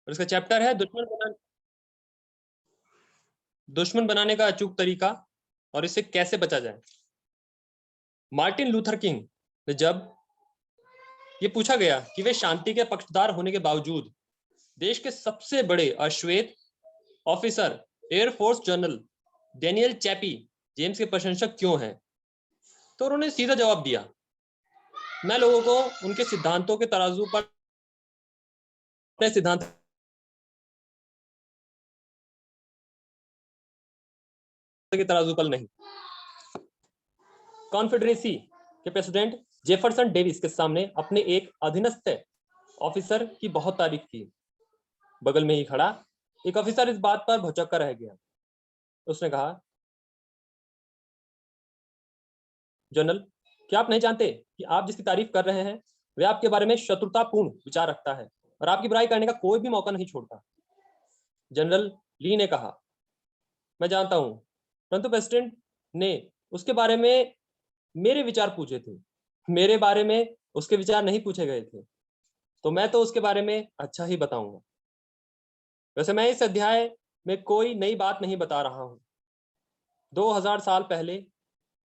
और इसका चैप्टर है दुश्मन बनाने का अचूक तरीका और इससे कैसे बचा जाए। मार्टिन लूथर किंग ने जब ये पूछा गया कि वे शांति के पक्षधर होने के बावजूद देश के सबसे बड़े अश्वेत officer air force general Daniel Chappie James के प्रशंसक क्यों हैं, तो उन्होंने सीधा जवाब दिया, मैं लोगों को उनके सिद्धांतों के तराजू पर अपने सिद्धांत के तराजू पर नहीं। कॉन्फेडरेसी के प्रेसिडेंट जेफरसन डेविस के सामने अपने एक अधीनस्थ ऑफिसर की बहुत तारीफ की। बगल में ही खड़ा एक ऑफिसर इस बात पर भौचक्का रह गया। उसने कहा, जनरल, क्या आप नहीं जानते कि आप जिसकी तारीफ कर रहे हैं वे आपके बारे में शत्रुतापूर्ण विचार रखता है और आपकी बुराई करने का कोई भी मौका नहीं छोड़ता। जनरल ली ने कहा, मैं जानता हूं, परंतु प्रेसिडेंट ने उसके बारे में मेरे विचार पूछे थे, मेरे बारे में उसके विचार नहीं पूछे गए थे, तो मैं तो उसके बारे में अच्छा ही बताऊंगा। वैसे मैं इस अध्याय में कोई नई बात नहीं बता रहा हूं। 2000 साल पहले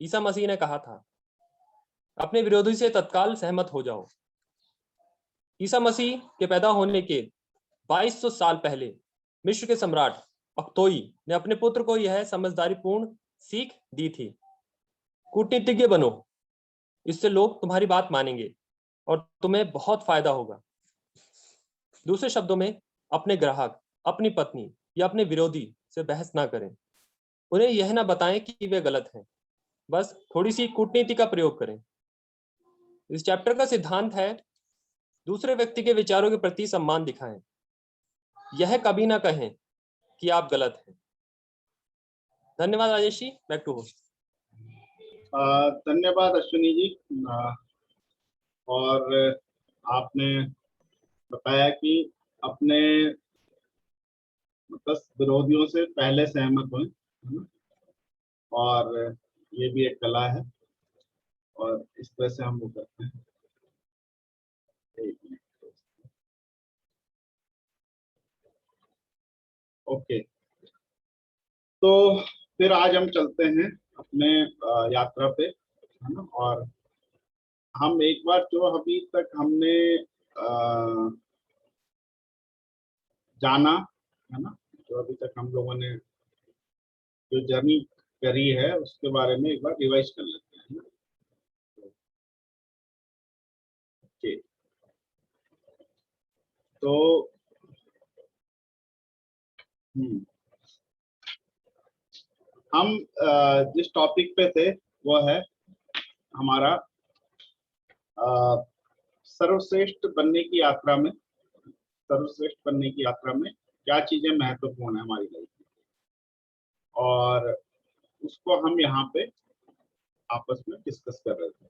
ईसा मसीह ने कहा था, अपने विरोधी से तत्काल सहमत हो जाओ। ईसा मसीह के पैदा होने के 2200 साल पहले मिस्र के सम्राट अख्तोई ने अपने पुत्र को यह समझदारीपूर्ण सीख दी थी, कूटनीतिज्ञ बनो, इससे लोग तुम्हारी बात मानेंगे और तुम्हें बहुत फायदा होगा। दूसरे शब्दों में, अपने ग्राहक, अपनी पत्नी या अपने विरोधी से बहस ना करें। उन्हें यह ना बताएं कि वे गलत हैं, बस थोड़ी सी कूटनीति का प्रयोग करें। इस चैप्टर का सिद्धांत है, दूसरे व्यक्ति के विचारों के प्रति सम्मान दिखाएं। यह कभी ना कहें कि आप गलत हैं। धन्यवाद Rajesh ji, back to host. धन्यवाद अश्विनी जी। और आपने बताया कि अपने मतलब विरोधियों से पहले सहमत हुए, और ये भी एक कला है और इस तरह से हम वो करते हैं। ओके, तो फिर आज हम चलते हैं अपने यात्रा पे, है ना। और हम एक बार जो अभी तक हमने जाना, है ना, जो अभी तक हम लोगों ने जो जर्नी करी है उसके बारे में एक बार रिवाइज कर लेते हैं, है ना। ओके, तो हम जिस टॉपिक पे थे वो है हमारा सर्वश्रेष्ठ बनने की यात्रा में, सर्वश्रेष्ठ बनने की यात्रा में क्या चीजें महत्वपूर्ण है हमारी लाइफ में, और उसको हम यहाँ पे आपस में डिस्कस कर रहे थे।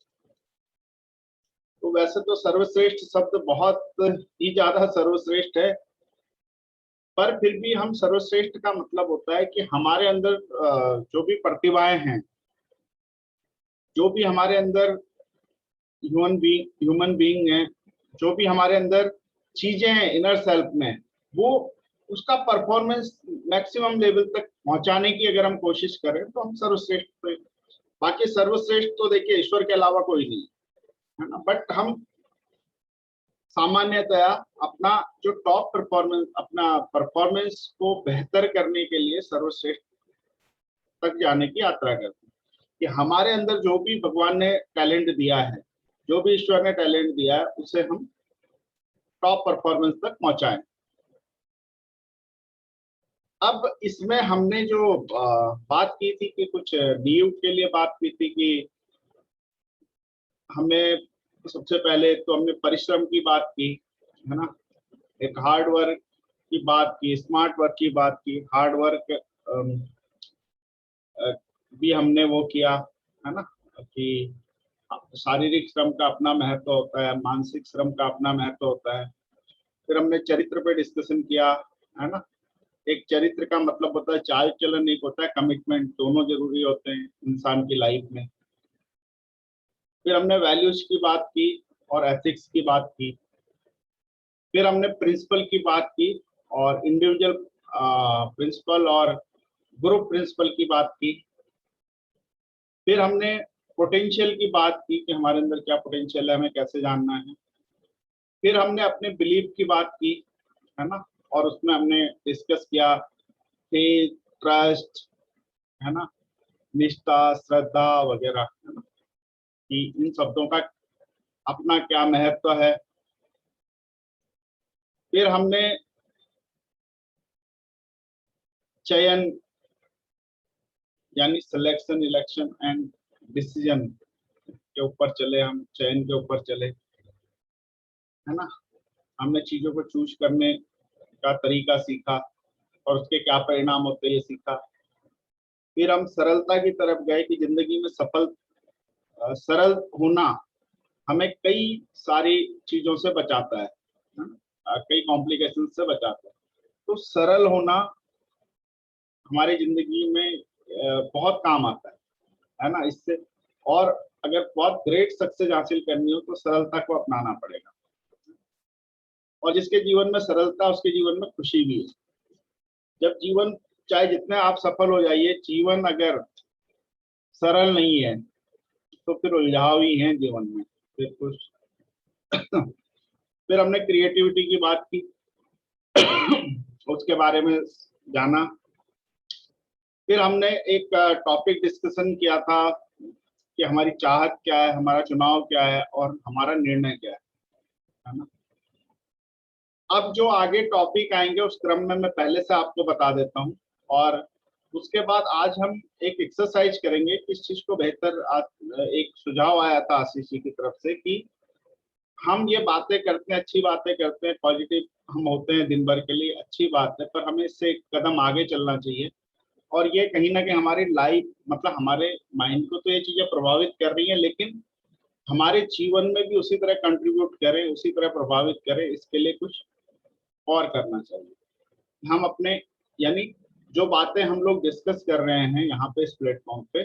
तो वैसे तो सर्वश्रेष्ठ शब्द बहुत ही ज्यादा सर्वश्रेष्ठ है, पर फिर भी हम सर्वश्रेष्ठ का मतलब होता है कि हमारे अंदर जो भी प्रतिभाएं हैं, जो भी हमारे अंदर ह्यूमन बीइंग है, जो भी हमारे अंदर चीजें हैं इनर सेल्फ में, वो उसका परफॉर्मेंस मैक्सिमम लेवल तक पहुंचाने की अगर हम कोशिश करें तो हम सर्वश्रेष्ठ। बाकी सर्वश्रेष्ठ तो देखिए ईश्वर के अलावा कोई नहीं है ना, बट हम सामान्यतया अपना जो टॉप परफॉर्मेंस, अपना परफॉर्मेंस को बेहतर करने के लिए सर्वश्रेष्ठ तक जाने की यात्रा करते हैं कि हमारे अंदर जो भी भगवान ने टैलेंट दिया है, जो भी ईश्वर ने टैलेंट दिया है, उसे हम टॉप परफॉर्मेंस तक पहुंचाएं। अब इसमें हमने जो बात की थी कि कुछ नींव के लिए बात की थी कि हमें सबसे पहले तो हमने परिश्रम की बात की, है ना, एक हार्ड वर्क की बात की, स्मार्ट वर्क की बात की। हार्ड वर्क भी हमने वो किया, है ना, कि शारीरिक श्रम का अपना महत्व होता है, मानसिक श्रम का अपना महत्व होता है। फिर हमने चरित्र पे डिस्कशन किया, है ना। एक चरित्र का मतलब होता है चाल चलन, एक होता है कमिटमेंट, दोनों जरूरी होते हैं इंसान की लाइफ में। फिर हमने वैल्यूज की बात की और एथिक्स की बात की। फिर हमने प्रिंसिपल की बात की और इंडिविजुअल प्रिंसिपल और ग्रुप प्रिंसिपल की बात की। फिर हमने पोटेंशियल की बात की कि हमारे अंदर क्या पोटेंशियल है, हमें कैसे जानना है। फिर हमने अपने बिलीफ की बात की, है ना, और उसमें हमने डिस्कस किया फेथ, ट्रस्ट, है ना, निष्ठा, श्रद्धा वगैरह, है ना, कि इन शब्दों का अपना क्या महत्व है। फिर हमने चयन यानी सिलेक्शन, इलेक्शन एंड डिसीजन के ऊपर चले, हम चयन के ऊपर चले, है ना। हमने चीजों को चूज करने का तरीका सीखा और उसके क्या परिणाम होते हैं ये सीखा। फिर हम सरलता की तरफ गए कि जिंदगी में सरल होना हमें कई सारी चीजों से बचाता है ना? कई कॉम्प्लिकेशन से बचाता है। तो सरल होना हमारी जिंदगी में बहुत काम आता है ना, इससे। और अगर बहुत ग्रेट सक्सेस हासिल करनी हो तो सरलता को अपनाना पड़ेगा। और जिसके जीवन में सरलता, उसके जीवन में खुशी भी है। जब जीवन, चाहे जितने आप सफल हो जाइए, जीवन अगर सरल नहीं है तो फिर उलझाव ही है जीवन में, फिर कुछ फिर हमने क्रिएटिविटी की बात की उसके बारे में जाना। फिर हमने एक टॉपिक डिस्कशन किया था कि हमारी चाहत क्या है, हमारा चुनाव क्या है और हमारा निर्णय क्या है ना। अब जो आगे टॉपिक आएंगे उस क्रम में मैं पहले से आपको बता देता हूं। और उसके बाद आज हम एक एक्सरसाइज करेंगे किस चीज को बेहतर। एक सुझाव आया था आशीष जी की तरफ से कि हम ये बातें करते हैं, अच्छी बातें करते हैं, पॉजिटिव हम होते हैं दिन भर के लिए, अच्छी बात है, पर हमें इससे एक कदम आगे चलना चाहिए। और ये कहीं ना कहीं हमारी लाइफ, मतलब हमारे माइंड को तो ये चीजें प्रभावित कर रही हैं, लेकिन हमारे जीवन में भी उसी तरह कंट्रीब्यूट करें, उसी तरह प्रभावित करें, इसके लिए कुछ और करना चाहिए। हम अपने, यानी जो बातें हम लोग डिस्कस कर रहे हैं यहाँ पे इस प्लेटफॉर्म पे,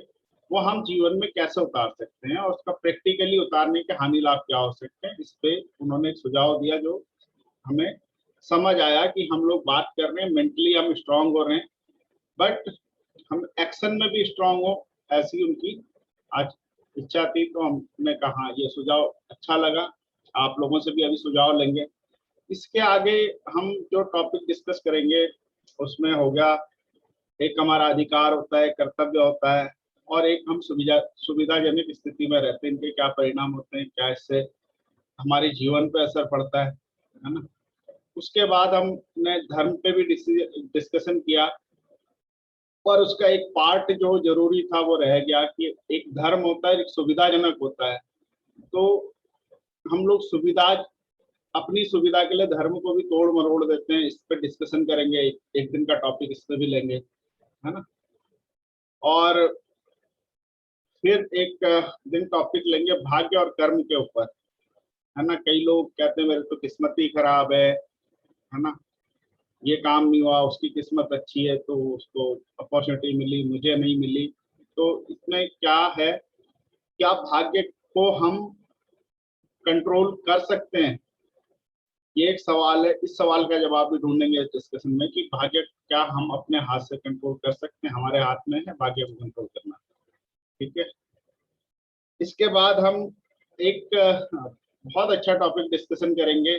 वो हम जीवन में कैसे उतार सकते हैं और उसका प्रैक्टिकली उतारने के हानि लाभ क्या हो सकते हैं, इस पे उन्होंने एक सुझाव दिया जो हमें समझ आया कि हम लोग बात कर रहे हैं, मेंटली हम स्ट्रांग हो रहे हैं, बट हम एक्शन में भी स्ट्रांग हो, ऐसी उनकी आज इच्छा थी। तो हमने कहा ये सुझाव अच्छा लगा, आप लोगों से भी अभी सुझाव लेंगे। इसके आगे हम जो टॉपिक डिस्कस करेंगे उसमें हो गया, एक हमारा अधिकार होता है, कर्तव्य होता है, और एक हम सुविधाजनक स्थिति में रहते हैं, इनके क्या परिणाम होते हैं, क्या इससे हमारे जीवन पे असर पड़ता है ना। उसके बाद हमने धर्म पे भी डिस्कशन किया, पर उसका एक पार्ट जो जरूरी था वो रह गया कि एक धर्म होता है, एक सुविधाजनक होता है। तो हम लोग अपनी सुविधा के लिए धर्म को भी तोड़ मरोड़ देते हैं, इस पर डिस्कशन करेंगे, एक दिन का टॉपिक इस पे भी लेंगे, है ना। और फिर एक दिन टॉपिक लेंगे भाग्य और कर्म के ऊपर, है ना। कई लोग कहते हैं मेरे तो किस्मत ही खराब है ना, ये काम नहीं हुआ, उसकी किस्मत अच्छी है तो उसको अपॉर्चुनिटी मिली, मुझे नहीं मिली। तो इसमें क्या है, क्या भाग्य को हम कंट्रोल कर सकते हैं, ये एक सवाल है। इस सवाल का जवाब भी ढूंढेंगे इस डिस्कशन में कि भाग्य क्या हम अपने हाथ से कंट्रोल कर सकते हैं, हमारे हाथ में है भाग्य को कंट्रोल करना, ठीक है। इसके बाद हम एक बहुत अच्छा टॉपिक डिस्कशन करेंगे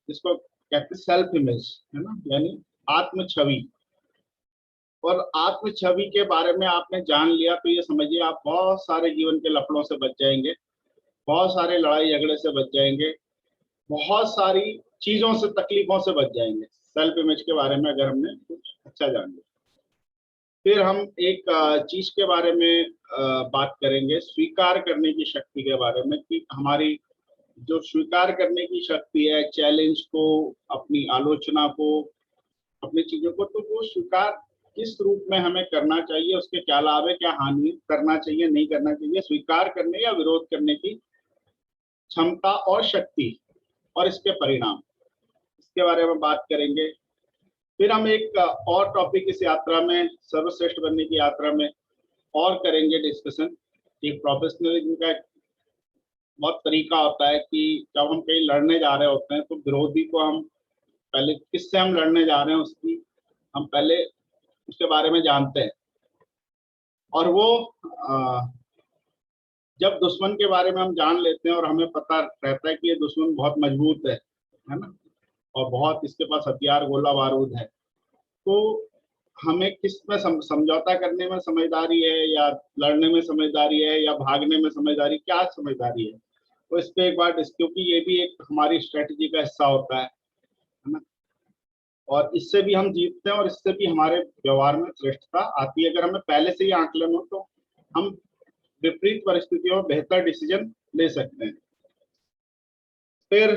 जिसको कहते हैं सेल्फ इमेज, है ना, यानी आत्म छवि। और आत्म छवि के बारे में आपने जान लिया तो ये समझिए आप बहुत सारे जीवन के लफड़ों से बच जाएंगे, बहुत सारे लड़ाई झगड़े से बच जाएंगे, बहुत सारी चीजों से, तकलीफों से बच जाएंगे सेल्फ इमेज के बारे में अगर हमने कुछ अच्छा जान लिया। फिर हम एक चीज के बारे में बात करेंगे, स्वीकार करने की शक्ति के बारे में, कि हमारी जो स्वीकार करने की शक्ति है, चैलेंज को, अपनी आलोचना को, अपनी चीजों को, तो वो स्वीकार किस रूप में हमें करना चाहिए, उसके क्या लाभ है, क्या हानि, करना चाहिए नहीं करना चाहिए, स्वीकार करने या विरोध करने की क्षमता और शक्ति और इसके परिणाम, इसके बारे में बात करेंगे। फिर हम एक और टॉपिक इस यात्रा में, सर्वश्रेष्ठ बनने की यात्रा में और करेंगे डिस्कशन कि प्रोफेशनलिज्म का एक बहुत तरीका होता है कि जब हम कहीं लड़ने जा रहे होते हैं तो विरोधी को हम पहले किससे हम लड़ने जा रहे हैं उसकी हम पहले उसके बारे में जानते हैं। और वो जब दुश्मन के बारे में हम जान लेते हैं और हमें पता रहता है कि ये दुश्मन बहुत मजबूत है ना, और बहुत इसके पास हथियार गोला बारूद है, तो हमें किस में समझौता करने में समझदारी है, या लड़ने में समझदारी है, या भागने में समझदारी, क्या समझदारी है, तो इस पे एक बार क्योंकि ये भी एक हमारी स्ट्रेटजी का हिस्सा होता है ना, और इससे भी हम जीतते हैं और इससे भी हमारे व्यवहार में श्रेष्ठता आती है। अगर हमें पहले से ही आंकलन हो तो हम विपरीत परिस्थितियों में बेहतर डिसीजन ले सकते हैं। फिर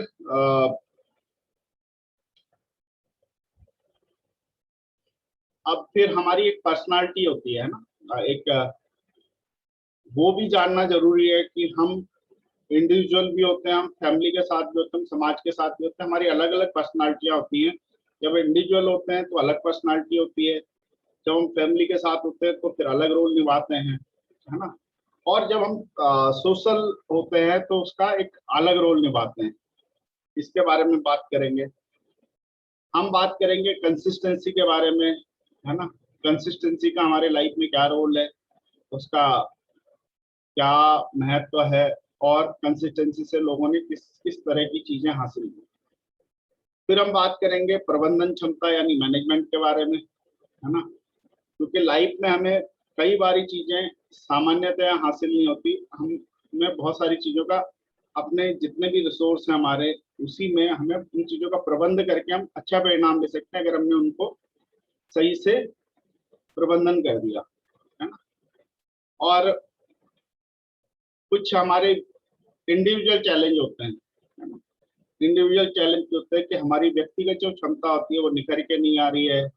अब फिर हमारी एक पर्सनालिटी होती है ना, एक वो भी जानना जरूरी है कि हम इंडिविजुअल भी होते हैं, हम फैमिली के साथ भी होते हैं, समाज के साथ भी होते हैं, हमारी अलग अलग पर्सनालिटियां होती हैं। जब इंडिविजुअल होते हैं तो अलग पर्सनालिटी होती है, जब हम फैमिली के साथ होते हैं तो फिर अलग रोल निभाते हैं, है ना, और जब हम सोशल होते हैं तो उसका एक अलग रोल निभाते हैं। इसके बारे में बात करेंगे। हम बात करेंगे कंसिस्टेंसी के बारे में, है ना, कंसिस्टेंसी का हमारे लाइफ में क्या रोल है, उसका क्या महत्व है, और कंसिस्टेंसी से लोगों ने किस किस तरह की चीजें हासिल की। फिर हम बात करेंगे प्रबंधन क्षमता यानी मैनेजमेंट के बारे में, है ना, क्योंकि लाइफ में हमें कई बारी चीजें सामान्यतया हासिल नहीं होती, हमें बहुत सारी चीजों का अपने जितने भी रिसोर्स हैं हमारे, उसी में हमें उन चीजों का प्रबंध करके हम अच्छा परिणाम ले सकते हैं अगर हमने उनको सही से प्रबंधन कर दिया, है ना। और कुछ हमारे इंडिविजुअल चैलेंज होते हैं, है ना, इंडिविजुअल चैलेंज होते हैं कि हमारी व्यक्तिगत जो क्षमता होती है वो निखर के नहीं आ रही है,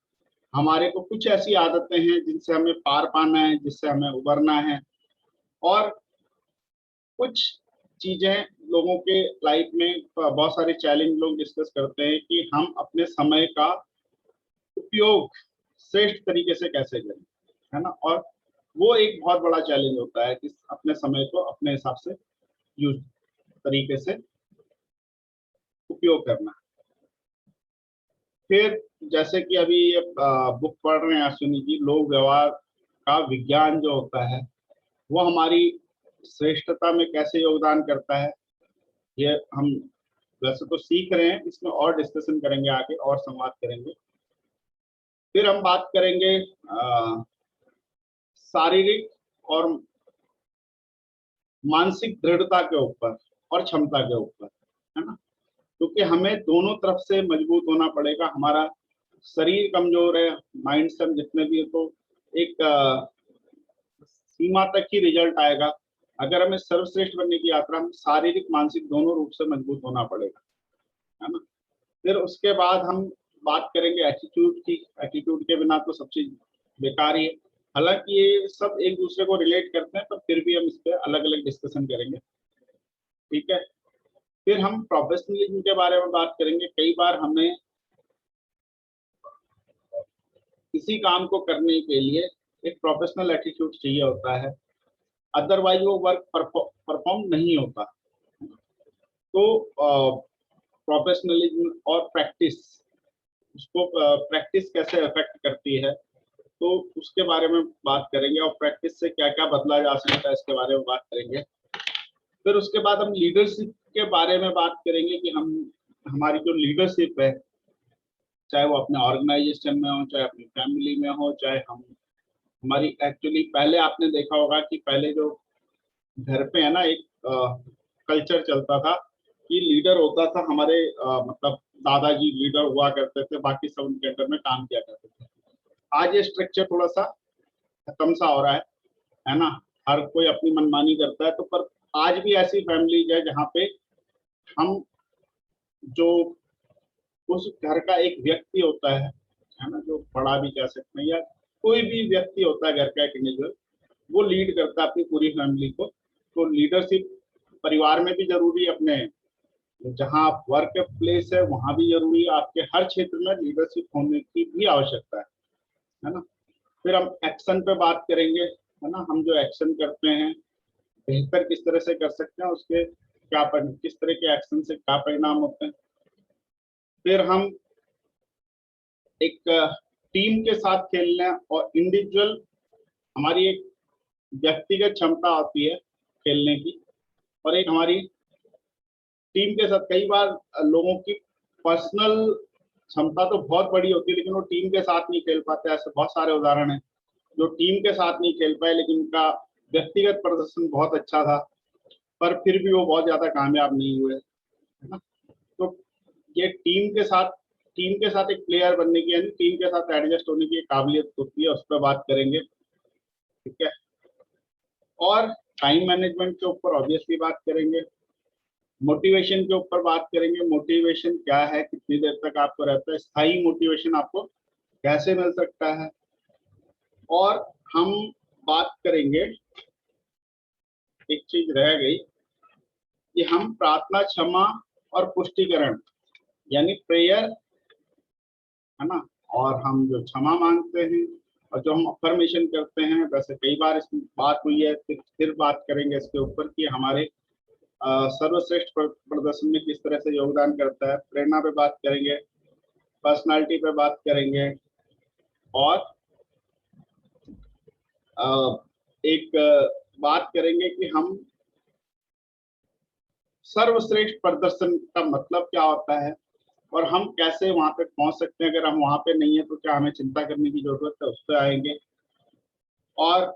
हमारे को कुछ ऐसी आदतें हैं जिनसे हमें पार पाना है, जिससे हमें उबरना है, और कुछ चीजें लोगों के लाइफ में बहुत सारे चैलेंज लोग डिस्कस करते हैं कि हम अपने समय का उपयोग श्रेष्ठ तरीके से कैसे करें, है ना, और वो एक बहुत बड़ा चैलेंज होता है कि अपने समय को अपने हिसाब से यूज तरीके से उपयोग करना। फिर जैसे कि अभी ये बुक पढ़ रहे हैं अश्विनी जी, लोक व्यवहार का विज्ञान जो होता है वो हमारी श्रेष्ठता में कैसे योगदान करता है, ये हम वैसे तो सीख रहे हैं, इसमें और डिस्कशन करेंगे आगे और संवाद करेंगे। फिर हम बात करेंगे शारीरिक और मानसिक दृढ़ता के ऊपर और क्षमता के ऊपर, है ना, क्योंकि हमें दोनों तरफ से मजबूत होना पड़ेगा। हमारा शरीर कमजोर है, माइंड से हम जितने भी है तो एक सीमा तक ही रिजल्ट आएगा। अगर हमें सर्वश्रेष्ठ बनने की यात्रा में शारीरिक मानसिक दोनों रूप से मजबूत होना पड़ेगा, है ना। फिर उसके बाद हम बात करेंगे एटीट्यूड की। एटीट्यूड के बिना तो सब चीज बेकार ही है, हालांकि ये सब एक दूसरे को रिलेट करते हैं, पर फिर भी हम इस पर अलग अलग डिस्कशन करेंगे, ठीक है। फिर हम प्रोफेशनलिज्म के बारे में बात करेंगे। कई बार हमें किसी काम को करने के लिए एक प्रोफेशनल एटीट्यूड चाहिए होता है, अदरवाइज वो वर्क परफॉर्म नहीं होता। तो प्रोफेशनलिज्म और प्रैक्टिस, उसको प्रैक्टिस कैसे अफेक्ट करती है, तो उसके बारे में बात करेंगे, और प्रैक्टिस से क्या क्या बदला जा सकता है इसके बारे में बात करेंगे। फिर उसके बाद हम लीडरशिप के बारे में बात करेंगे कि हम हमारी जो लीडरशिप है, चाहे वो अपने ऑर्गेनाइजेशन में हो, चाहे अपनी फैमिली में हो, चाहे हम हमारी एक्चुअली पहले आपने देखा होगा कि पहले जो घर पे है ना एक कल्चर चलता था कि लीडर होता था हमारे मतलब दादाजी लीडर हुआ करते थे, बाकी सब उनके अंडर में काम किया करते थे। आज ये स्ट्रक्चर थोड़ा सा खत्म सा हो रहा है ना, हर कोई अपनी मनमानी करता है। तो पर आज भी ऐसी फैमिलीज है जहाँ पे हम जो उस घर का एक व्यक्ति होता है ना, जो बड़ा भी कह सकते हैं या कोई भी व्यक्ति होता है घर का एक इंडिविजुअल, वो लीड करता है अपनी पूरी फैमिली को। तो लीडरशिप परिवार में भी जरूरी है, अपने जहाँ आप वर्क प्लेस है वहां भी जरूरी है, आपके हर क्षेत्र में लीडरशिप होने की भी आवश्यकता है ना। फिर हम एक्शन पे बात करेंगे, है ना, हम जो एक्शन करते हैं बेहतर किस तरह से कर सकते हैं, उसके क्या किस तरह के एक्शन से क्या परिणाम होते हैं। फिर हम एक टीम के साथ खेलना और इंडिविजुअल हमारी एक व्यक्तिगत क्षमता होती है खेलने की, और एक हमारी टीम के साथ कई बार लोगों की पर्सनल क्षमता तो बहुत बड़ी होती है, लेकिन वो टीम के साथ नहीं खेल पाते। ऐसे बहुत सारे उदाहरण हैं जो टीम के साथ नहीं खेल पाए, लेकिन उनका व्यक्तिगत प्रदर्शन बहुत अच्छा था, पर फिर भी वो बहुत ज्यादा कामयाब नहीं हुए, है ना। तो ये टीम के साथ एक प्लेयर बनने की, यानी टीम के साथ एडजस्ट होने की काबिलियत होती है, उस पर बात करेंगे, ठीक है। और टाइम मैनेजमेंट के ऊपर ऑब्वियसली बात करेंगे। मोटिवेशन के ऊपर बात करेंगे, मोटिवेशन क्या है, कितनी देर तक आपको रहता है, स्थायी मोटिवेशन आपको कैसे मिल सकता है। और हम बात करेंगे, एक चीज रह गई कि हम प्रार्थना, क्षमा और पुष्टिकरण यानी प्रेयर, है ना, और हम जो क्षमा मांगते हैं और जो हम अफर्मेशन करते हैं, वैसे कई बार इसमें बात हुई है, फिर बात करेंगे इसके ऊपर कि हमारे सर्वश्रेष्ठ प्रदर्शन में किस तरह से योगदान करता है। प्रेरणा पे बात करेंगे, पर्सनालिटी पे बात करेंगे, और एक बात करेंगे कि हम सर्वश्रेष्ठ प्रदर्शन का मतलब क्या होता है और हम कैसे वहां तक पहुंच सकते हैं। अगर हम वहां पे नहीं है तो क्या हमें चिंता करने की जरूरत है, उस पर आएंगे। और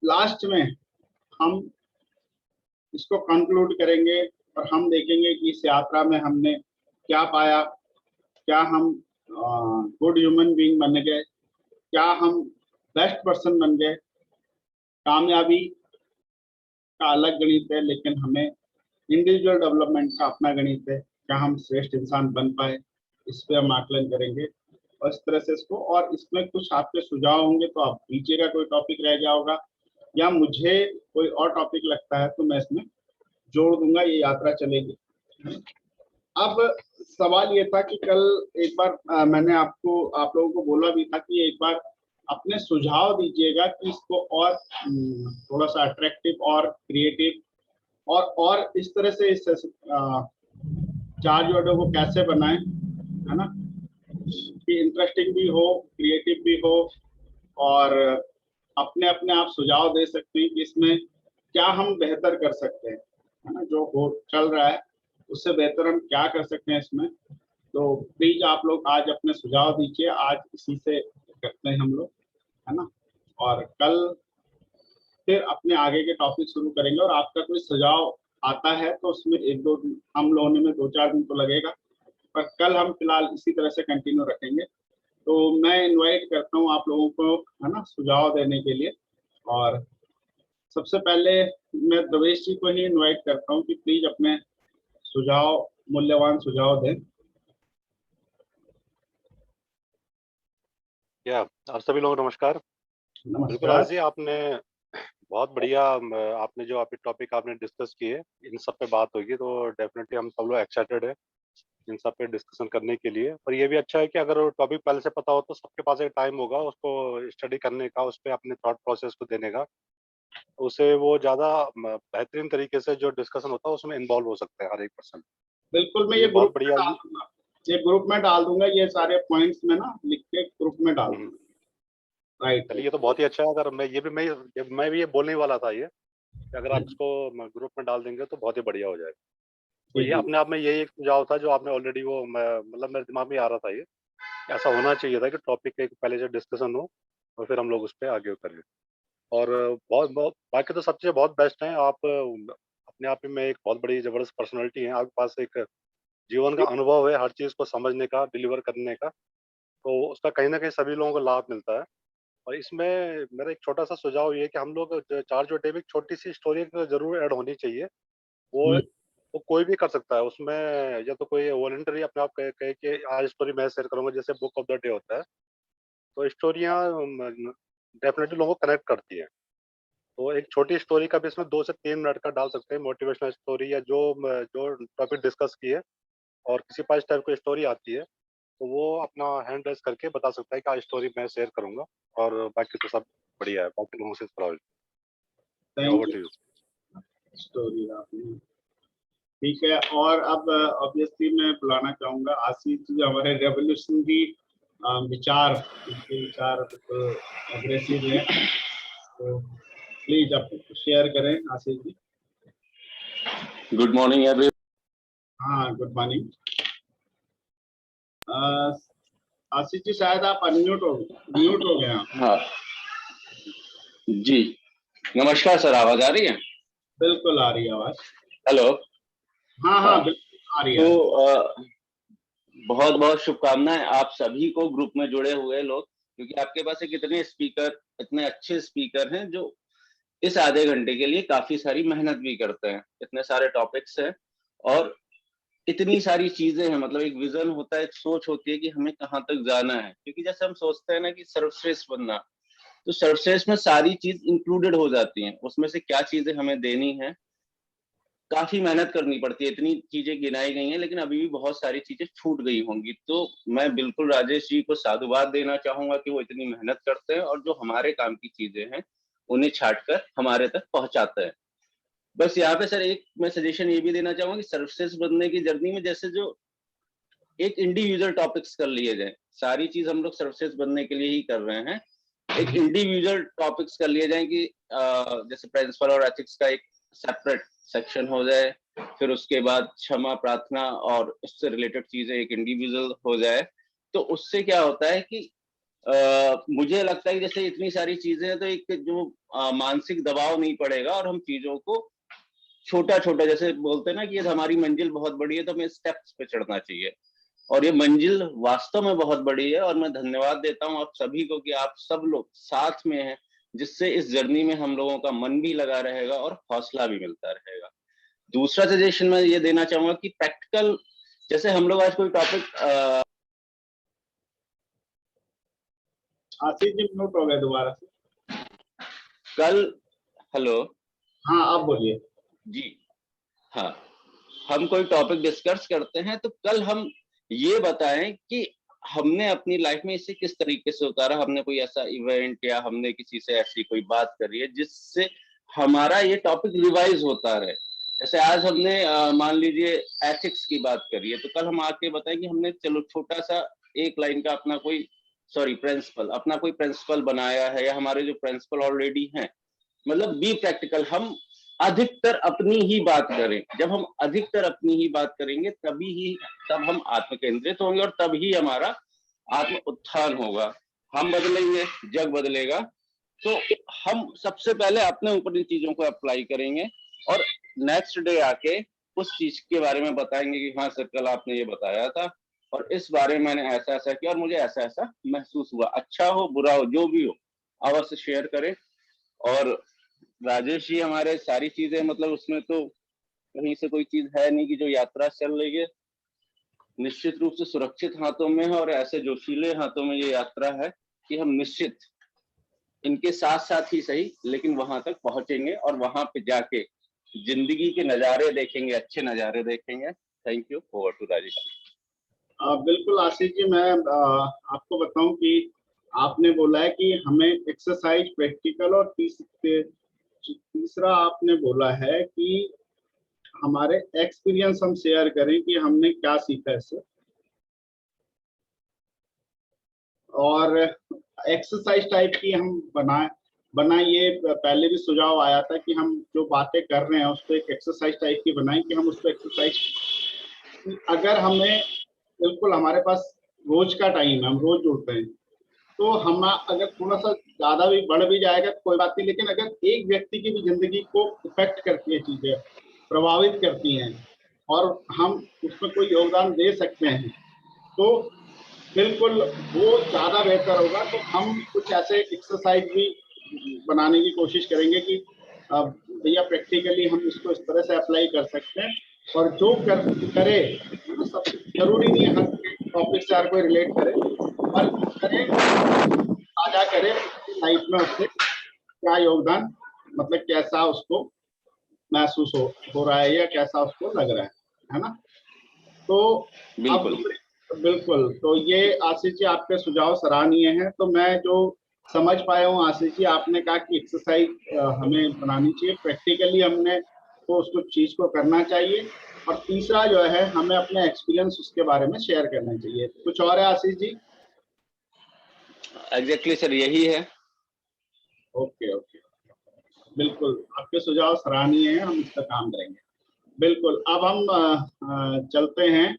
लास्ट में हम इसको कंक्लूड करेंगे और हम देखेंगे कि इस यात्रा में हमने क्या पाया, क्या हम गुड ह्यूमन बीइंग बन गए, क्या हम बेस्ट पर्सन बन गए। कामयाबी का अलग गणित है, लेकिन हमें इंडिविजुअल डेवलपमेंट का अपना गणित है। क्या हम श्रेष्ठ इंसान बन पाए, इस पे हम आकलन करेंगे और इस तरह से इसको। और इसमें कुछ आपके सुझाव होंगे तो आप दीजिएगा, कोई टॉपिक रह गया होगा या मुझे कोई और टॉपिक लगता है तो मैं इसमें जोड़ दूंगा, ये यात्रा चलेगी। अब सवाल ये था कि कल एक बार मैंने आप लोगों को बोला भी था कि एक बार अपने सुझाव दीजिएगा कि इसको और थोड़ा सा अट्रैक्टिव और क्रिएटिव और इस तरह से इस चार्ज ऑर्डर को कैसे बनाएं, है ना, कि इंटरेस्टिंग भी हो, क्रिएटिव भी हो, और अपने अपने आप सुझाव दे सकते हैं कि इसमें क्या हम बेहतर कर सकते हैं, है ना, जो हो चल रहा है उससे बेहतर हम क्या कर सकते हैं इसमें। तो प्लीज आप लोग आज अपने सुझाव दीजिए, आज इसी से करते हैं हम लोग, है ना, और कल फिर अपने आगे के टॉपिक शुरू करेंगे। और आपका कोई सुझाव आता है तो उसमें एक दो हम लोगों में 2-4 दिन तो लगेगा, पर कल हम फिलहाल इसी तरह से कंटिन्यू रखेंगे। तो मैं इनवाइट करता हूँ आप लोगों को, है ना, सुझाव देने के लिए। और सबसे पहले मैं देवेश जी को ही इनवाइट करता हूँ कि प्लीज अपने सुझाव, मूल्यवान सुझाव दें। या आप सभी लोग नमस्कार। बिल्कुल नमस्कार। आज जी आपने बहुत बढ़िया आपने जो आप टॉपिक आपने डिस्कस किए, इन सब पे बात होगी तो डेफिनेटली हम सब लोग एक्साइटेड है इन सब पे डिस्कशन करने के लिए। और ये भी अच्छा है कि अगर टॉपिक पहले से पता हो तो सबके पास एक टाइम होगा उसको स्टडी करने का, उस पर अपने थॉट प्रोसेस को देने का, उसे वो ज़्यादा बेहतरीन तरीके से जो डिस्कशन होता है उसमें इन्वॉल्व हो सकते हैं हर एक पर्सन। बिल्कुल, मैं ये ये बहुत ग्रुप में बढ़िया डाल दूंगा, ये ग्रुप में डाल दूंगा, ये सारे पॉइंट्स में ना लिख के ग्रुप में डाल दूंगा। राइट, चलिए ये तो बहुत ही अच्छा है। अगर मैं भी ये बोलने ही वाला था ये कि अगर आप इसको ग्रुप में डाल देंगे तो बहुत ही बढ़िया हो जाएगा। तो ये अपने आप में यही एक सुझाव था जो आपने ऑलरेडी वो मतलब मेरे दिमाग में आ रहा था ये, ऐसा होना चाहिए था कि टॉपिक एक पहले से डिस्कशन हो और फिर हम लोग उस पर आगे करें। और बहुत बहुत बाकी तो सब चीज़ें बहुत बेस्ट हैं। आप अपने आप में एक बहुत बड़ी ज़बरदस्त पर्सनैलिटी है, आपके पास एक जीवन का अनुभव है हर चीज़ को समझने का, डिलीवर करने का, तो उसका कहीं ना कहीं सभी लोगों को लाभ मिलता है। और इसमें मेरा एक छोटा सा सुझाव ये है कि हम लोग चार्ज और टेप एक छोटी सी स्टोरी जरूर ऐड होनी चाहिए। वो वो कोई भी कर सकता है उसमें, या तो कोई वॉलंटरी अपने आप कहे कहे कि आज स्टोरी मैं शेयर करूंगा, जैसे बुक ऑफ द डे होता है। तो स्टोरियाँ डेफिनेटली लोगों को कनेक्ट करती है। तो एक छोटी स्टोरी का भी इसमें 2 से 3 मिनट का डाल सकते हैं, मोटिवेशनल स्टोरी या जो जो टॉपिक डिस्कस किए, और किसी पास टाइप की स्टोरी आती है तो वो अपना हैंड रेस करके बता सकता है कि आज स्टोरी मैं शेयर करूंगा। और बाकी तो सब बढ़िया है, बाकी लोगों से thank over to you. You. Story आपने, ठीक है। और अब ऑब्वियसली मैं बुलाना चाहूंगा आशीष जी, हमारे रेवोल्यूशनरी विचार, उनके विचार बिल्कुल अग्रेसिव हैं, तो प्लीज आप शेयर करें Ashish ji. Good morning every. हाँ, गुड मॉर्निंग। आशीष जी शायद आप म्यूट हो गए हैं। हाँ जी, नमस्कार सर, आवाज आ रही है? बिल्कुल आ रही है आवाज। हेलो। हाँ बिल्कुल आ रही है। तो बहुत बहुत शुभकामनाएं आप सभी को, ग्रुप में जुड़े हुए लोग, क्योंकि आपके पास एक इतने अच्छे स्पीकर हैं जो इस आधे घंटे के लिए काफी सारी मेहनत भी करते हैं। इतने सारे टॉपिक्स हैं और इतनी सारी चीजें हैं, मतलब एक विजन होता है, एक सोच होती है कि हमें कहाँ तक जाना है। क्योंकि जैसे हम सोचते हैं ना कि सर्वश्रेष्ठ बनना, तो सर्वश्रेष्ठ में सारी चीज इंक्लूडेड हो जाती हैं। उसमें से क्या चीजें हमें देनी है, काफी मेहनत करनी पड़ती है। इतनी चीजें गिनाई गई हैं, लेकिन अभी भी बहुत सारी चीजें छूट गई होंगी। तो मैं बिल्कुल राजेश जी को साधुवाद देना चाहूंगा कि वो इतनी मेहनत करते हैं और जो हमारे काम की चीजें हैं उन्हें छांटकर हमारे तक पहुंचाते हैं। बस यहाँ पे सर एक मैं सजेशन ये भी देना चाहूंगा कि सर्वश्रेष्ठ बनने की जर्नी में जैसे जो एक इंडिविजुअल टॉपिक्स कर लिए जाए, सारी चीज हम लोग सर्वश्रेष्ठ बनने के लिए ही कर रहे हैं, एक इंडिविजुअल टॉपिक्स कर लिए जाए कि जैसे प्रिंसिपल और एथिक्स का एक सेपरेट सेक्शन हो जाए, फिर उसके बाद क्षमा प्रार्थना और उससे रिलेटेड चीजें एक इंडिविजुअल हो जाए। तो उससे क्या होता है कि मुझे लगता है कि जैसे इतनी सारी चीजें हैं तो एक जो मानसिक दबाव नहीं पड़ेगा और हम चीजों को छोटा छोटा, जैसे बोलते हैं ना कि ये हमारी मंजिल बहुत बड़ी है तो हमें स्टेप्स पे चढ़ना चाहिए, और ये मंजिल वास्तव में बहुत बड़ी है। और मैं धन्यवाद देता हूँ आप सभी को कि आप सब लोग साथ में हैं, जिससे इस जर्नी में हम लोगों का मन भी लगा रहेगा और हौसला भी मिलता रहेगा। दूसरा सजेशन मैं ये देना चाहूंगा कि प्रैक्टिकल, जैसे हम लोग आज कोई टॉपिक आशीष जी म्यूट हो गए दोबारा से। कल, हेलो। हाँ आप बोलिए जी हाँ, हम कोई टॉपिक डिस्कस करते हैं तो कल हम ये बताएं कि हमने अपनी लाइफ में इसे किस तरीके से उतारा, हमने कोई ऐसा इवेंट या हमने किसी से ऐसी कोई बात करी है जिससे हमारा ये टॉपिक रिवाइज होता रहे। जैसे आज हमने मान लीजिए एथिक्स की बात करी है, तो कल हम आके बताएं कि हमने चलो छोटा सा एक लाइन का अपना कोई प्रिंसिपल बनाया है, या हमारे जो प्रिंसिपल ऑलरेडी हैं, मतलब बी प्रैक्टिकल। हम अधिकतर अपनी ही बात करें। जब हम अधिकतर अपनी ही बात करेंगे तब हम आत्म केंद्रित होंगे और तब ही हमारा आत्म उत्थान होगा। हम बदलेंगे, जग बदलेगा। तो हम सबसे पहले अपने ऊपर इन चीजों को अप्लाई करेंगे और नेक्स्ट डे आके उस चीज के बारे में बताएंगे कि हाँ सर, कल आपने ये बताया था और इस बारे में मैंने ऐसा ऐसा किया और मुझे ऐसा ऐसा महसूस हुआ। अच्छा हो बुरा हो जो भी हो, अवश्य शेयर करें। और राजेश जी हमारे सारी चीजें, मतलब उसमें तो कहीं से कोई चीज है नहीं कि जो यात्रा चल रही है निश्चित रूप से सुरक्षित हाथों में है, और ऐसे जोशीले हाथों में ये यात्रा है कि हम निश्चित इनके साथ साथ ही सही लेकिन वहां तक पहुंचेंगे और वहां पे जाके जिंदगी के नजारे देखेंगे, अच्छे नजारे देखेंगे। Thank you. Over to Rajesh. बिल्कुल आशीष जी, मैं आपको बताऊं कि आपने बोला है कि हमें एक्सरसाइज प्रैक्टिकल, और तीसरा आपने बोला है कि हमारे एक्सपीरियंस हम शेयर करें कि हमने क्या सीखा इससे। और एक्सरसाइज टाइप की हम बनाइए। पहले भी सुझाव आया था कि हम जो बातें कर रहे हैं उसको एक एक्सरसाइज टाइप की बनाएं कि हम उसको एक्सरसाइज, अगर हमें बिल्कुल हमारे पास रोज का टाइम है, हम रोज जुड़ते हैं, तो हम अगर थोड़ा सा ज्यादा भी बढ़ भी जाएगा कोई बात नहीं, लेकिन अगर एक व्यक्ति की भी जिंदगी को इफेक्ट करती है, चीजें प्रभावित करती हैं और हम उसमें कोई योगदान दे सकते हैं, तो बिल्कुल वो ज्यादा बेहतर होगा। तो हम कुछ ऐसे एक्सरसाइज भी बनाने की कोशिश करेंगे कि भैया प्रैक्टिकली हम इसको इस तरह से अप्लाई कर सकते हैं। और जो करे, सब जरूरी नहीं है हर टॉपिक से हर कोई रिलेट करे, पर करे, साझा करे लाइफ में उससे क्या योगदान, मतलब कैसा उसको महसूस हो रहा है या कैसा उसको लग रहा है ना। तो बिल्कुल तो ये आशीष जी आपके सुझाव सराहनीय हैं। तो मैं जो समझ पाया हूँ आशीष जी, आपने कहा कि एक्सरसाइज हमें बनानी चाहिए, प्रैक्टिकली हमने तो उसको चीज को करना चाहिए, और तीसरा जो है हमें अपने एक्सपीरियंस उसके बारे में शेयर करना चाहिए। कुछ और है आशीष जी? एग्जैक्टली सर, यही है। ओके ओके, बिल्कुल आपके सुझाव सराहनीय हैं, हम इस पर काम करेंगे। बिल्कुल, अब हम चलते हैं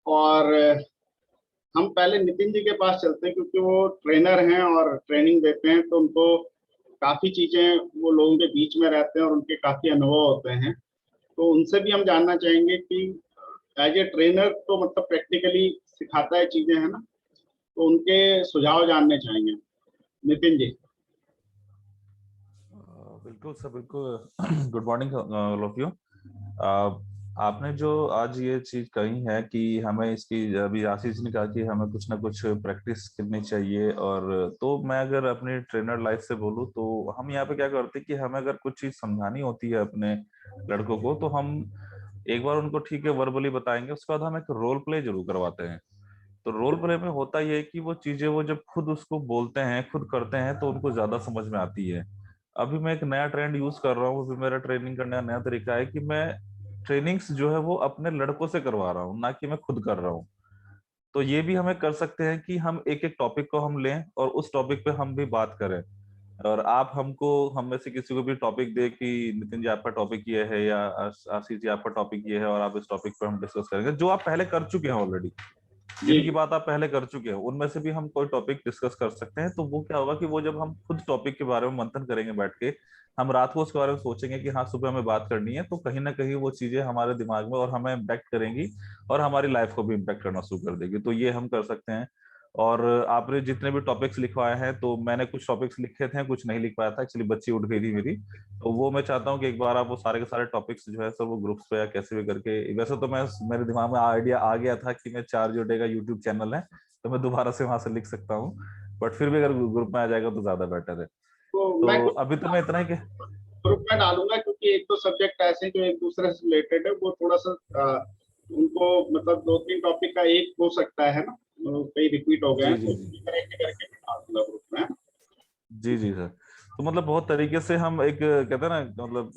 और हम पहले नितिन जी के पास चलते हैं, क्योंकि वो ट्रेनर हैं और ट्रेनिंग देते हैं, तो उनको काफ़ी चीज़ें, वो लोगों के बीच में रहते हैं और उनके काफ़ी अनुभव होते हैं। तो उनसे भी हम जानना चाहेंगे कि एज ए ट्रेनर तो मतलब प्रैक्टिकली सिखाता है चीज़ें, है ना, तो उनके सुझाव जानने चाहेंगे। नितिन जी। बिल्कुल सर, बिल्कुल। Good morning all of you. आपने जो आज ये चीज कही है कि हमें इसकी, अभी आशीष ने कहा कि हमें कुछ ना कुछ प्रैक्टिस करनी चाहिए, और तो मैं अगर अपनी ट्रेनर लाइफ से बोलूँ तो हम यहाँ पे क्या करते हैं कि हमें अगर कुछ चीज समझानी होती है अपने लड़कों को, तो हम एक बार उनको ठीक है वर्बली बताएंगे, उसके बाद हम एक रोल प्ले जरूर करवाते हैं। तो रोल प्ले में होता ये है कि वो चीजें वो जब खुद उसको बोलते हैं, खुद करते हैं, तो उनको ज्यादा समझ में आती है। अभी मैं एक नया ट्रेंड यूज कर रहा हूँ, अभी मेरा ट्रेनिंग करने का नया तरीका है कि मैं ट्रेनिंग्स जो है वो अपने लड़कों से करवा रहा हूँ, ना कि मैं खुद कर रहा हूँ। तो ये भी हमें कर सकते हैं कि हम एक एक टॉपिक को हम लें और उस टॉपिक पे हम भी बात करें, और आप हमको, हम में से किसी को भी टॉपिक दे कि नितिन जी आपका टॉपिक ये है, या आशीष जी आपका टॉपिक ये है, और आप इस टॉपिक पे हम डिस्कस करेंगे जो आप पहले कर चुके हैं ऑलरेडी, जिनकी बात आप पहले कर चुके हैं, उनमें से भी हम कोई टॉपिक डिस्कस कर सकते हैं। तो वो क्या होगा कि वो जब हम खुद टॉपिक के बारे में मंथन करेंगे बैठ के, हम रात को उसके बारे में सोचेंगे कि हाँ सुबह हमें बात करनी है, तो कहीं ना कहीं वो चीजें हमारे दिमाग में और हमें इम्पैक्ट करेंगी, और हमारी लाइफ को भी इम्पैक्ट करना शुरू कर देगी। तो ये हम कर सकते हैं। और आपने जितने भी टॉपिक्स लिखवाए हैं, तो मैंने कुछ टॉपिक्स लिखे थे, कुछ नहीं लिख पाया था, एक्चुअली बच्ची उठ गई थी मेरी। तो वो मैं चाहता हूँ कि एक बार आप वो सारे के सारे टॉपिक्स जो है सर वो ग्रुप्स पे या कैसे भी करके, वैसे तो मैं, मेरे दिमाग में आइडिया आ गया था कि मैं चार्ज डे का यूट्यूब चैनल है, तो मैं दोबारा से वहां से लिख सकता हूँ, बट फिर भी अगर ग्रुप में आ जाएगा तो ज्यादा बेटर है। तो मैं तो अभी तो मैं इतना ही ग्रुप में डालूंगा, क्योंकि एक तो सब्जेक्ट ऐसे हैं जो एक दूसरे से रिलेटेड है, वो थोड़ा सा उनको मतलब 2-3 टॉपिक का एक हो सकता है ना, कई रिपीट हो गए जी हैं, जी तो जी करके करके मैं डालूंगा ग्रुप में। जी जी सर। तो मतलब बहुत तरीके से हम एक कहते हैं ना, मतलब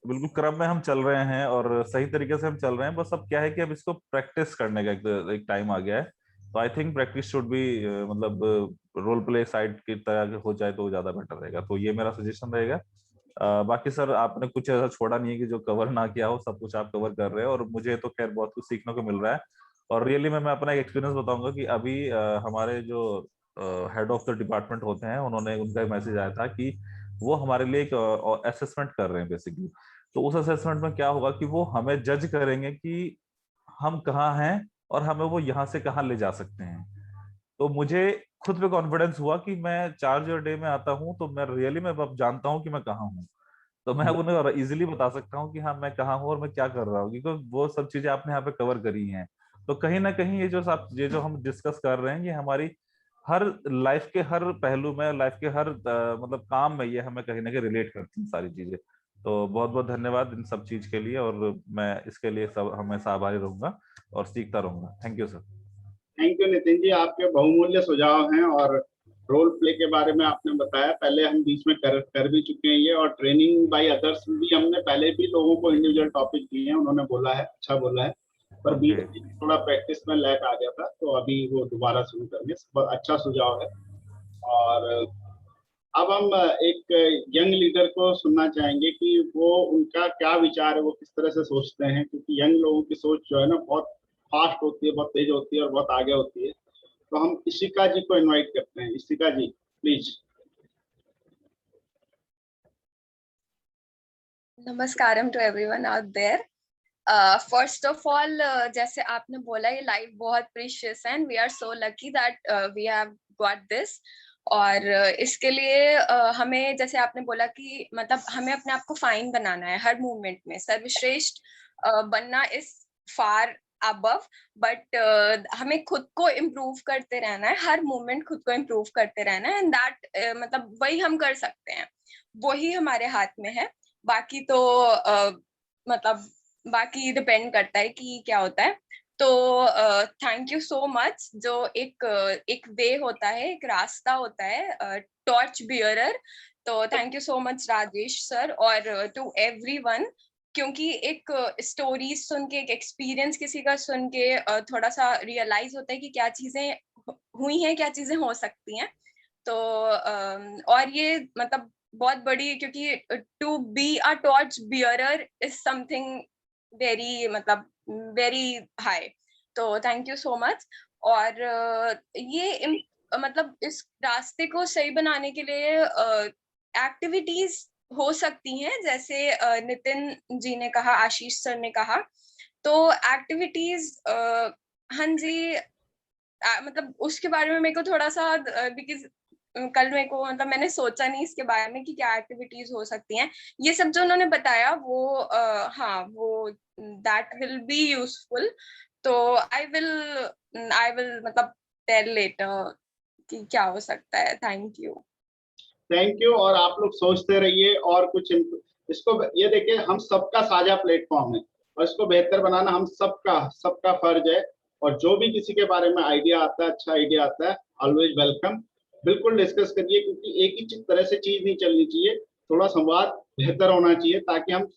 बिल्कुल क्रम में हम चल रहे हैं और सही तरीके से हम चल रहे हैं। बस अब क्या है कि अब इसको प्रैक्टिस करने का एक टाइम आ गया है। तो I think practice should be, मतलब रोल प्ले साइड की तरह हो जाए तो ज्यादा बेटर रहेगा। तो ये मेरा सजेशन रहेगा। बाकी सर आपने कुछ ऐसा छोड़ा नहीं है कि जो कवर ना किया हो, सब कुछ आप कवर कर रहे हैं, और मुझे तो खैर बहुत कुछ सीखने को मिल रहा है। और रियली मैं अपना एक एक्सपीरियंस बताऊंगा कि अभी हमारे जो हेड ऑफ द डिपार्टमेंट होते हैं, उन्होंने, उनका एक मैसेज आया था कि वो हमारे लिए एक असेसमेंट कर रहे हैं बेसिकली। तो उस असेसमेंट में क्या होगा कि वो हमें जज करेंगे कि हम कहाँ हैं और हमें वो यहाँ से कहाँ ले जा सकते हैं। तो मुझे खुद पे कॉन्फिडेंस हुआ कि मैं चार्ज योर डे में आता हूँ तो मैं रियली, मैं अब जानता हूँ कि मैं कहाँ हूँ। तो मैं उन्हें इजीली बता सकता हूँ कि हाँ मैं कहाँ हूँ और मैं क्या कर रहा हूँ, क्योंकि वो सब चीजें आपने यहाँ पे कवर करी हैं। तो कहीं ना कहीं ये जो हम डिस्कस कर रहे हैं, ये हमारी हर लाइफ के हर पहलू में, लाइफ के हर मतलब काम में ये हमें कहीं ना कहीं रिलेट करती हैं सारी चीजें। तो बहुत बहुत धन्यवाद इन सब चीज के लिए, और मैं इसके लिए सब हमेशा आभारी रहूंगा और सीखता रहूंगा। Thank you sir. Thank you Nitin ji, आपके बहुमूल्य सुझाव हैं। और रोल प्ले के बारे में आपने बताया, पहले हम बीच में कर भी चुके हैं ये, और ट्रेनिंग बाय अदर्स भी हमने पहले भी लोगों को इंडिविजुअल टॉपिक दिए हैं, उन्होंने बोला है, अच्छा बोला है। पर बीच ओके। में थोड़ा प्रैक्टिस में लैग आ गया था, तो अभी वो दोबारा शुरू करेंगे। बहुत अच्छा सुझाव है। और अब हम एक यंग लीडर को सुनना चाहेंगे कि वो, उनका क्या विचार है, वो किस तरह से सोचते हैं, क्योंकि यंग लोगों की सोच जो है ना, बहुत फास्ट होती है, बहुत तेज होती है और बहुत आगे होती है। तो हम इशिका जी को इनवाइट करते हैं। इशिका जी प्लीज। नमस्कारम to everyone out there. First of all, जैसे आपने बोला, ये लाइफ बहुत प्रीशियस है and we are so lucky that we have got this. और इसके लिए हमें, जैसे आपने बोला कि मतलब हमें अपने आप को फाइन बनाना है हर मूवमेंट में, सर्वश्रेष्ठ बनना इज फार अबव, बट हमें खुद को इम्प्रूव करते रहना है, हर मूवमेंट खुद को इम्प्रूव करते रहना है, एंड दैट मतलब वही हम कर सकते हैं, वही हमारे हाथ में है। बाकी तो मतलब बाकी डिपेंड करता है कि क्या होता है। तो थैंक यू सो मच। जो एक वे होता है, एक रास्ता होता है, टॉर्च बियरर। तो thank you so much Rajesh sir, और टू एवरीवन, क्योंकि एक स्टोरीज सुन के, एक एक्सपीरियंस किसी का सुन के थोड़ा सा रियलाइज होता है कि क्या चीजें हुई हैं, क्या चीजें हो सकती हैं। तो और ये मतलब बहुत बड़ी, क्योंकि to be a torch bearer is something very मतलब वेरी हाई। तो थैंक यू सो मच। और मतलब इस रास्ते को सही बनाने के लिए एक्टिविटीज हो सकती हैं, जैसे नितिन जी ने कहा, आशीष सर ने कहा। तो एक्टिविटीज हाँ जी, मतलब उसके बारे में मेरे को थोड़ा सा बिकॉज कल मेरे को मतलब मैंने सोचा नहीं इसके बारे में कि क्या एक्टिविटीज हो सकती हैं। ये सब जो उन्होंने बताया वो हाँ वो दैट विल बी यूजफुल। तो आई विल मतलब टेल लेटर कि क्या हो सकता है। Thank you. और आप लोग सोचते रहिए और कुछ इसको ये देखिए, हम सबका साझा प्लेटफॉर्म है और इसको बेहतर बनाना हम सबका फर्ज है। और जो भी किसी के बारे में आइडिया आता है, अच्छा आइडिया आता है, ऑलवेज वेलकम। बिल्कुल डिस्कस करिए, क्योंकि एक ही तरह से चीज नहीं चलनी चाहिए, थोड़ा संवाद बेहतर होना चाहिए ताकि हम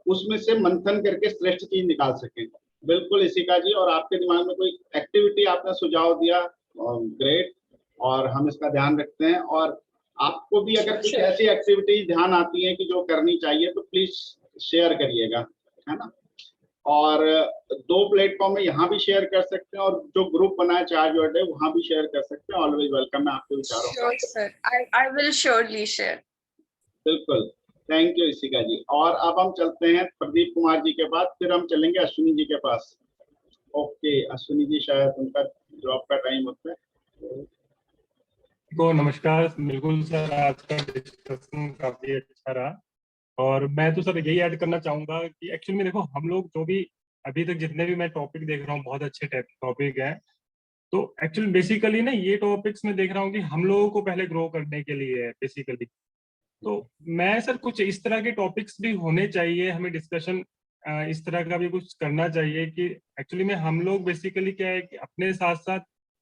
उसमें से मंथन करके श्रेष्ठ चीज निकाल सकें। बिल्कुल इशिका जी, और आपके दिमाग में कोई एक्टिविटी आपने सुझाव दिया, ग्रेट, और हम इसका ध्यान रखते हैं। और आपको भी अगर कुछ ऐसी एक्टिविटीज ध्यान आती है कि जो करनी चाहिए तो प्लीज शेयर करिएगा, है ना। और 2 प्लेटफॉर्म में यहाँ भी शेयर कर सकते हैं और जो ग्रुप बना है चार्ज वर्ड है वहाँ भी शेयर कर सकते हैं। ऑलवेज वेलकम है आपके विचारों का। Sure, sir. I will surely share. बिल्कुल, थैंक यू इशिका जी। और अब हम चलते हैं प्रदीप कुमार जी के बाद, फिर हम चलेंगे अश्विनी जी के पास। ओके, अश्विनी जी शायद उनका जॉब का टाइम होता है। को नमस्कार। बिल्कुल सर, आज का डिस्कशन काफी अच्छा रहा। और मैं तो सर यही ऐड करना चाहूंगा कि एक्चुअली में देखो, हम लोग जो भी अभी तक जितने भी मैं टॉपिक देख रहा हूँ बहुत अच्छे टॉपिक है। तो एक्चुअली बेसिकली ना ये टॉपिक्स में देख रहा हूँ कि हम लोगों को पहले ग्रो करने के लिए है बेसिकली। तो मैं सर कुछ इस तरह के टॉपिक्स भी होने चाहिए, हमें डिस्कशन इस तरह का भी कुछ करना चाहिए कि एक्चुअली में हम लोग बेसिकली क्या है कि अपने साथ साथ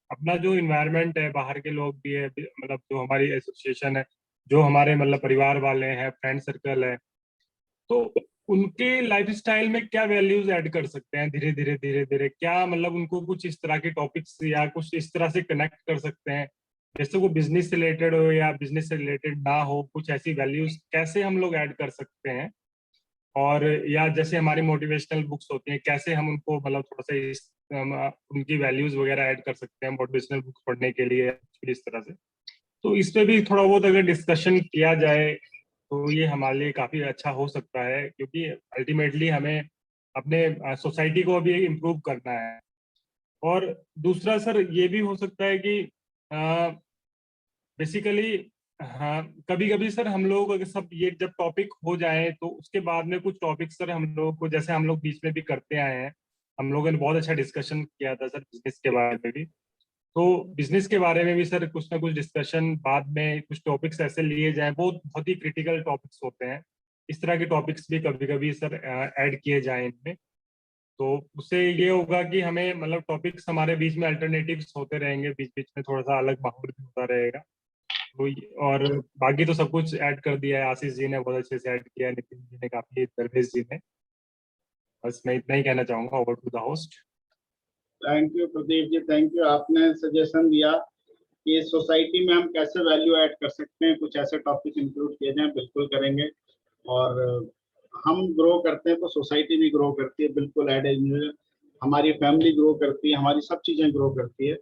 अपना जो इन्वायरमेंट है, बाहर के लोग भी है, मतलब जो हमारी एसोसिएशन है, जो हमारे मतलब परिवार वाले हैं, फ्रेंड सर्कल है, तो उनके लाइफस्टाइल में क्या वैल्यूज ऐड कर सकते हैं धीरे धीरे धीरे धीरे, क्या मतलब उनको कुछ इस तरह के टॉपिक्स या कुछ इस तरह से कनेक्ट कर सकते हैं, जैसे वो बिजनेस से रिलेटेड हो या बिजनेस से रिलेटेड ना हो, कुछ ऐसी वैल्यूज कैसे हम लोग ऐड कर सकते हैं। और या जैसे हमारी मोटिवेशनल बुक्स होती हैं, कैसे हम उनको मतलब थोड़ा सा उनकी वैल्यूज वगैरह ऐड कर सकते हैं मोटिवेशनल बुक्स पढ़ने के लिए इस तरह से। तो इस पे भी थोड़ा बहुत अगर डिस्कशन किया जाए तो ये हमारे लिए काफी अच्छा हो सकता है, क्योंकि अल्टीमेटली हमें अपने सोसाइटी को भी इम्प्रूव करना है। और दूसरा सर ये भी हो सकता है कि बेसिकली हाँ, कभी कभी सर हम लोग अगर सब ये जब टॉपिक हो जाए तो उसके बाद में कुछ टॉपिक सर हम लोग को, जैसे हम लोग बीच में भी करते आए हैं, हम लोगों ने बहुत अच्छा डिस्कशन किया था सर बिजनेस के बारे में भी। तो बिजनेस के बारे में भी सर कुछ ना कुछ डिस्कशन बाद में, कुछ टॉपिक्स ऐसे लिए जाए, वो बहुत ही क्रिटिकल टॉपिक्स होते हैं, इस तरह के टॉपिक्स भी कभी कभी सर ऐड किए जाए इनमें। तो उससे ये होगा कि हमें मतलब टॉपिक्स हमारे बीच में अल्टरनेटिव्स होते रहेंगे, बीच बीच में थोड़ा सा अलग माहौल भी होता रहेगा। तो और बाकी तो सब कुछ ऐड कर दिया है, आशीष जी ने बहुत अच्छे से ऐड किया है, नितिन जी ने काफी, दरवेश जी ने। बस मैं इतना ही कहना चाहूंगा। Over to the host. Thank you Pradeep ji, thank you. आपने सजेशन दिया कि सोसाइटी में हम कैसे वैल्यू ऐड कर सकते हैं, कुछ ऐसे टॉपिक इंक्लूड किए जाएं, बिल्कुल करेंगे। और हम ग्रो करते हैं तो सोसाइटी भी ग्रो करती है, बिल्कुल एड इंडिविजुअल हमारी फैमिली ग्रो करती है, हमारी सब चीज़ें ग्रो करती है।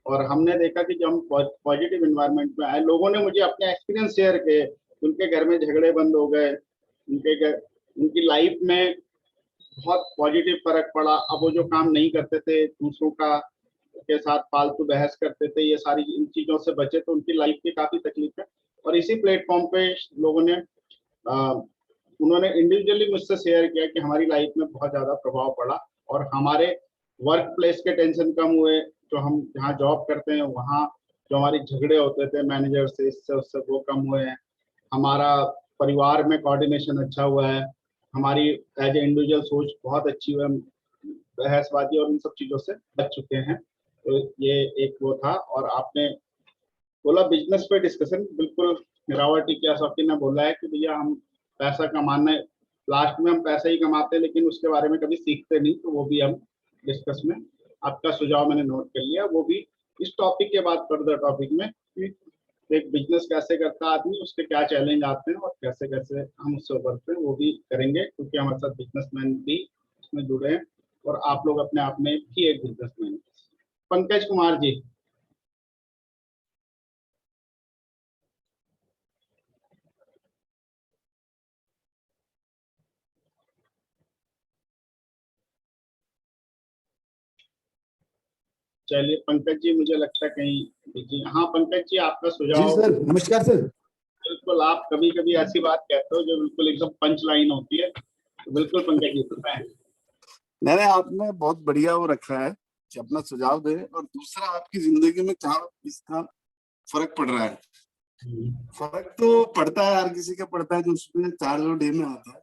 और हमने देखा कि जब हम पॉजिटिव इन्वायरमेंट में आए, लोगों ने मुझे अपने एक्सपीरियंस शेयर किए, उनके घर में झगड़े बंद हो गए, उनकी लाइफ में बहुत पॉजिटिव फर्क पड़ा। अब वो जो काम नहीं करते थे, दूसरों का के साथ फालतू बहस करते थे, ये सारी इन चीजों से बचे, तो उनकी लाइफ में काफी तकलीफ है। और इसी प्लेटफॉर्म पे लोगों ने उन्होंने इंडिविजुअली मुझसे शेयर किया कि हमारी लाइफ में बहुत ज्यादा प्रभाव पड़ा और हमारे वर्क प्लेस के टेंशन कम हुए, जो हम जहाँ जॉब करते हैं वहाँ जो हमारे झगड़े होते थे मैनेजर से, इससे उससे, वो कम हुए हैं। हमारा परिवार में कोऑर्डिनेशन अच्छा हुआ है, हमारी एज ए इंडिविजुअल सोच बहुत अच्छी हुई है, बहसबाजी और इन सब चीज़ों से बच चुके हैं। तो ये एक वो था। और आपने बोला बिजनेस पे डिस्कशन, बिल्कुल निरावटी क्या शौकीन ने बोला है कि भैया हम पैसा कमाने, लास्ट में हम पैसा ही कमाते हैं लेकिन उसके बारे में कभी सीखते नहीं, तो वो भी हम डिस्कस में, आपका सुझाव मैंने नोट कर लिया, वो भी इस टॉपिक के बाद फर्दर टॉपिक में कि एक बिजनेस कैसे करता है आदमी, उसके क्या चैलेंज आते हैं और कैसे कैसे हम उससे उभरते हैं, वो भी करेंगे, क्योंकि हमारे साथ बिजनेसमैन भी इसमें जुड़े हैं और आप लोग अपने आप में भी एक बिजनेसमैन हैं। पंकज कुमार जी। चलिए पंकज जी, मुझे लगता है कहीं बिजी। हाँ पंकज जी, आपका जी सुझाव। सर, नमस्कार सर। बिल्कुल, आप कभी कभी ऐसी बात कहते हो जो बिल्कुल एकदम पंच लाइन होती है, तो बिल्कुल पंकज जी बताएं। नहीं, आपने बहुत बढ़िया वो रखा है कि अपना सुझाव दे, और दूसरा आपकी जिंदगी में क्या इसका फर्क पड़ रहा है। फर्क तो पड़ता है, हर किसी का पड़ता है जो उसमें 4 जो डे में आता है,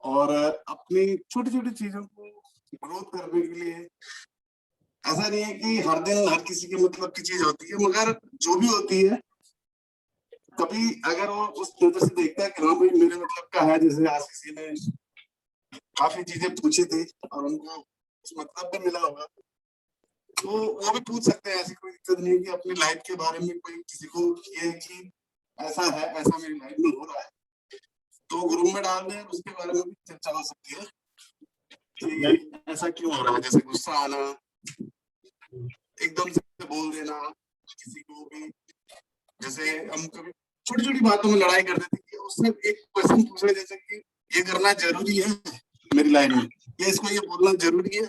और अपनी छोटी छोटी चीजों को ग्रोथ करने के लिए ऐसा नहीं है कि हर दिन हर किसी के मतलब की चीज होती है, मगर जो भी होती है कभी अगर वो उस नजर से देखता है कि हाँ भाई मेरे मतलब का है, जैसे आज किसी ने काफी चीजें पूछी थी और उनको उस मतलब भी मिला होगा, तो वो भी पूछ सकते हैं। ऐसी कोई दिक्कत नहीं है कि अपनी लाइफ के बारे में कोई किसी को ये कि ऐसा है, ऐसा मेरी लाइफ में हो रहा है, तो ग्रुप में डाल दें, उसके बारे में भी चर्चा हो सकती है कि ऐसा क्यों हो रहा है। जैसे गुस्सा आना, एकदम से बोल देना किसी को भी, जैसे हम कभी छोटी छोटी बातों में लड़ाई कर देते कि उसने एक क्वेश्चन पूछा, जैसे कि ये करना जरूरी है मेरी लाइफ में, या इसको ये बोलना जरूरी है।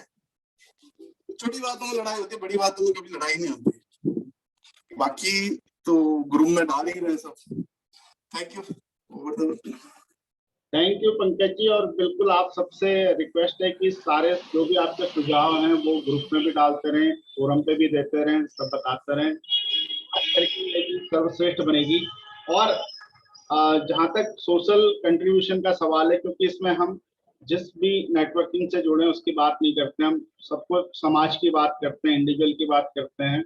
छोटी बातों में लड़ाई होती है, बड़ी बातों में कभी लड़ाई नहीं होती। बाकी तो ग्रुप में डाल ही रहे सब। Thank you. Thank you Pankaj ji. और बिल्कुल आप सबसे रिक्वेस्ट है कि सारे जो भी आपके सुझाव हैं वो ग्रुप में भी डालते रहें, फोरम पे भी देते रहें, सब बताते रहें, सर्वश्रेष्ठ बनेगी। और जहाँ तक सोशल कंट्रीब्यूशन का सवाल है, क्योंकि इसमें हम जिस भी नेटवर्किंग से जुड़े हैं उसकी बात नहीं करते, हम सबको समाज की बात करते हैं, इंडिविजुअल की बात करते हैं।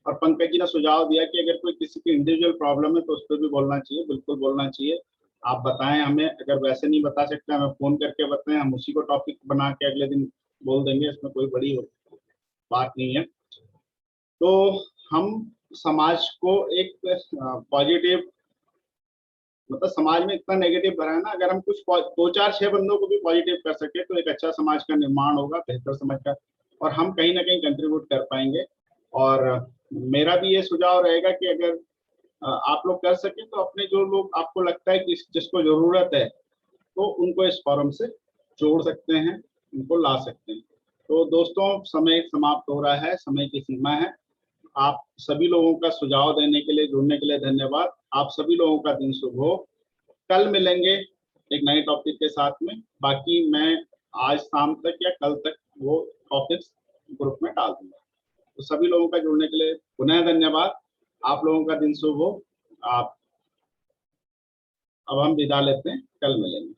और पंकज जी ने सुझाव दिया कि अगर कोई किसी की इंडिविजुअल प्रॉब्लम है तो उस पर भी बोलना चाहिए, बिल्कुल बोलना चाहिए। आप बताएं हमें, अगर वैसे नहीं बता सकते हमें फोन करके बताएं, हम उसी को टॉपिक बना के अगले दिन बोल देंगे, इसमें कोई बड़ी बात नहीं है। तो हम समाज को एक पॉजिटिव, मतलब समाज में इतना नेगेटिव भरा है ना, अगर हम कुछ 2-4-6 बंदों को भी पॉजिटिव कर सके तो एक अच्छा समाज का निर्माण होगा, बेहतर समाज का, और हम कहीं ना कहीं कंट्रीब्यूट कर पाएंगे। और मेरा भी ये सुझाव रहेगा कि अगर आप लोग कर सके तो अपने जो लोग आपको लगता है कि जिसको जरूरत है, तो उनको इस फॉरम से जोड़ सकते हैं, उनको ला सकते हैं। तो दोस्तों, समय समाप्त हो रहा है, समय की सीमा है। आप सभी लोगों का सुझाव देने के लिए, जुड़ने के लिए धन्यवाद। आप सभी लोगों का दिन शुभ हो। कल मिलेंगे एक नए टॉपिक के साथ में। बाकी मैं आज शाम तक या कल तक वो टॉपिक्स ग्रुप में डाल दूंगा। तो सभी लोगों का जुड़ने के लिए पुनः धन्यवाद। आप लोगों का दिन शुभ हो। आप अब हम विदा लेते हैं, कल मिलेंगे।